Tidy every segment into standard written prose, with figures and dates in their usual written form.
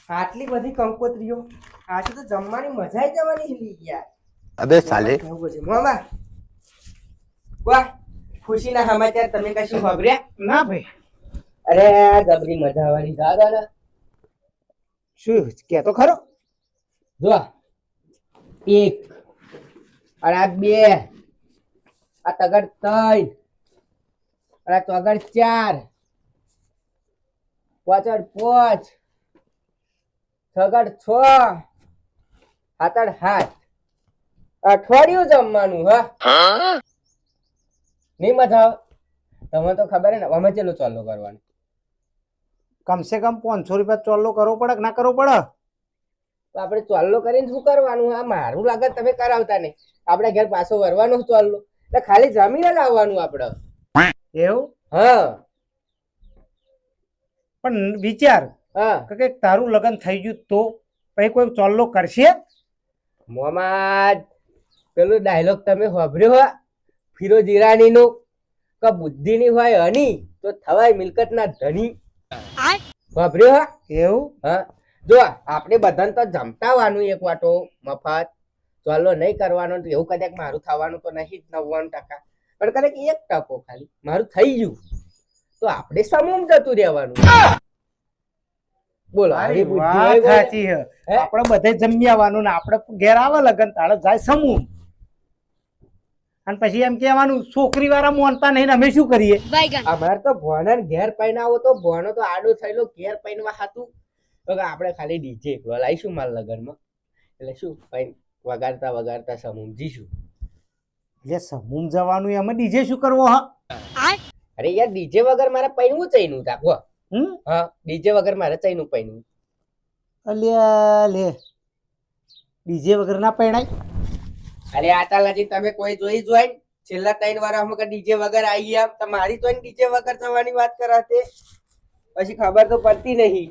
આટલી બધી કંકોત્રીઓ આજે તો જમવાની મજા આવી જવાની હિલી યાર. અબે સાલે કેવું છે મોમા? વાહ, ખુશીના સમાચાર તમે કશું ખબર્યા? ના ભાઈ, અરે જબરી મજા આવવાની દાદા ને. શું કે તો ખરો. જો એક અને આ બે, આ તગડ ત્રણ, અને આ તગડ ચાર, પાછળ પાંચ, છગડ છ, સાતડ સાત. અઠવાડિયું જમવાનું. હા નહીં મજા આવે? તમે તો ખબર હે ને અમે ચેલો ચાલુ કરવાનું. કમસે કમ 500 રૂપિયા ચોલ્લો કરવો પડે કે ના કરવો પડે? તો આપણે ચોલ્લો કરીને શું કરવાનું? આ મારું લાગે તમે કરાવતા નહીં. આપણે ઘેર પાછો વરવાનો ચોલ્લો એટલે ખાલી જમીને લાવવાનું આપણે. એવું? હા પણ વિચાર હા કે તારું લગ્ન થઈ ગયું તો પછી કોઈ ચોલ્લો કરશે? મોમાં પેલો ડાયલોગ તમે સાંભળ્યો હો ફિરોજ ઈરાની નો કે બુદ્ધિની હોય હની તો થવાય મિલકતના ધની? સાંભળ્યો હો? એવું? હા જો આપણે બધાને તો જમતાવાનું એક વાટો મફત, ચોલ્લો નહીં કરવાનો. એવું કદાચ મારું થવાનું તો નહીં જ 99%, પણ કદાચ 1% ખાલી મારું થઈ ગયું તો આપણે સમૂહ જતું રહેવાનું. બોલો આવી બુદ્ધિ હોય વાત કોઈને? સાચી છે. હે? આપણે બધે જમી આવવાનું ને આપણે ઘેર આવે લગન તાળે જાય સમૂહ, અને પછી એમ કહેવાનું છોકરી વાળા મોનતા નહીં ને અમે શું કરીએ? અમારે તો ભોનાને ઘેર પૈનાવો તો ભોનો તો આડો થયેલો ઘેર પૈનવા હાતું તો કે આપણે ખાલી ડીજે લાવીશું માર લગનમાં એટલે શું પૈન વગાડતા વગાડતા સમૂમજીશું. એટલે સમૂહ જવાનું એમાં ડીજે શું કરવો? હા, અરે યાર ડીજે વગર મારે પૈનવું ચઈનું રાખો. હમ હા ડીજે વગર મારે ચઈનું પૈનવું. અલ્યા લે, ડીજે વગર ના પરણાય? અરે આતા લગી તમે કોઈ જોઈ જોઈ છેલ્લા 3 વાર અમે ડીજે વગર આવી ગયા તો મારી તો ડીજે વગર જવાની વાત કરાતે પછી ખબર તો પડતી નહીં.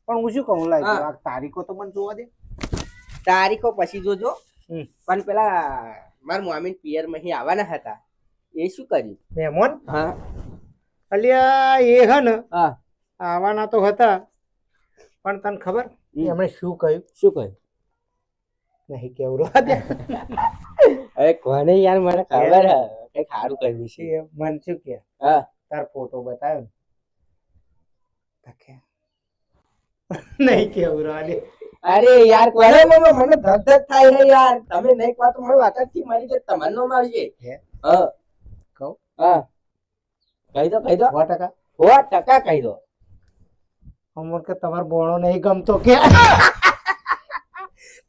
પણ હું શું કહું લાગ હા. આ તારીખો તો મને જોવા દે. તારીખો પછી જોજો. હમ. પણ પેલા મારા મામી પિયર માં આવવાના હતા એ શું કર્યું? મહેમાન? હા અલ્યા એ હે ને હા આવવાના તો હતા, પણ તને ખબર એમણે શું કહ્યું? શું કહ્યું? નહીં કેવું રવા દે. અરે કોને યાર મને ખબર હે કઈ સારું કર્યું છે. એ મન શું કે હા તાર ફોટો બતાવ્યો ને તો કે નહીં કેવું રવા દે. અરે યાર કોને મને ધક ધક થાય છે યાર. તમે નહીં કહો તો મને વાત જ થી મારી જે તમારનો માં આવશે. હે? હા કહું હા કહી દો 100%. 100% કહી દો. અમર કે તમાર બોણો નહીં ગમતો કે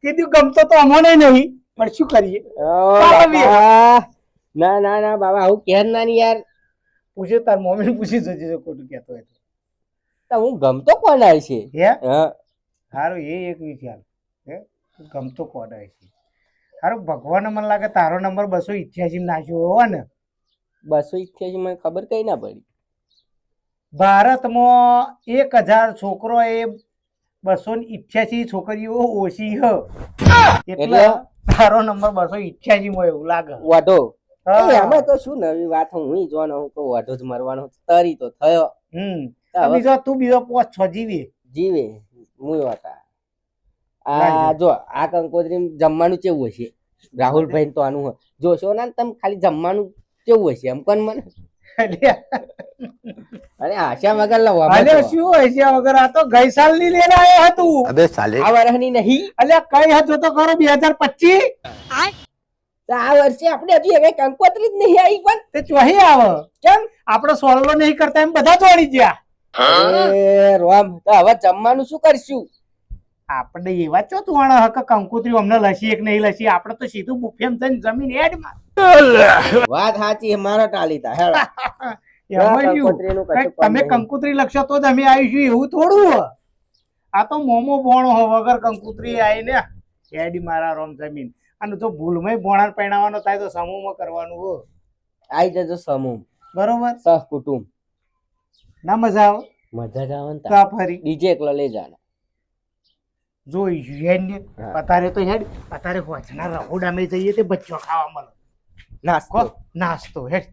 કીધું ગમતો તો અમોને નહીં, પણ શું કરીએ? ના ના ના બાબા આવું કેર ના ની યાર. પૂછ્યું તાર મમ્મી પૂછી જોજે જો ખોટું કહેતો હોય તો. તો હું ગમતો કોણ આવે છે? હે હા સારું એ એક વિચાર. હે ગમતો કોણ હોય છે? સારું ભગવાન મને લાગે તારો નંબર 288 નાખ્યો હોય ને. 288 મને ખબર કઈ ના પડી. ભારતમાં 1000 છોકરો એ 288 છોકરીઓ ઓછી હ એટલે એટલે? તારો નંબર 288 માં એવું લાગે. વાઢો હા. આમાં તો શું નવી વાત હું જોવાનો હું તો વાઢો જ મરવાનો તરી તો થયો તો બીજો તું બીજો 5-6 જીવી જીવે હું હતા. રાજી. આ જો આ કંકોત્રી જમવાનું કેવું હશે? રાહુલભાઈ તો આનું જોશો ને તમે ખાલી જમવાનું કેવું હશે એમ કોણ મને? અરે આશા વગર લવા અલે શું હોય છે વગર? આ તો ગઈ સાલ ની લેને આયો હતું. અબે સાલે આ વર્ષની નહીં. અલ્યા કઈ હતો તો ખરો 2025 તો આ વર્ષે આપણે હજી હવે કંકોત્રી જ નહીં આવી પણ તે ચોહી આવે. કેમ? આપણે સોલ્લો નહીં કરતા એમ બધા જોડી ગયા. અરે રોમ તો હવે જમવાનું શું કરશું? આપણે એવા ચો તુવાણા હક કંકુતરી અમને લસી એક નહીં લસી, આપણે તો સીધું બુફેમ થઈને જમીન એડમાં વાત સાચી મારા ટાલીતા હેડો. એમાં રહ્યું. કંકોત્રીનું કશું કંઈક કામ તમે નહીં. કંકુતરી લખશો તો જ અમે આવીશું એવું થોડું હો. આ તો મોમો ભોણો હો વગર કંકુતરી આવીને એડી મારા રોમ જમીન. અને જો ભૂલમાં ભોણા પહેણાવાનો થાય તો સમૂહમાં કરવાનું હો. આઈ જજો સમૂહ બરોબર? સહ કુટુંબ. ના મજા આવે મજા જ આવે ને તો તાર. આ ફરી ડીજે એકલો લઈ જાના. જોઈશું હેડ ને. હા. અત્યારે તો હેડ અત્યારે હોજના રહોડામાં જઈએ તે બચ્ચો ખાવા મળે. નાસ્તો નાસ્તો હેડ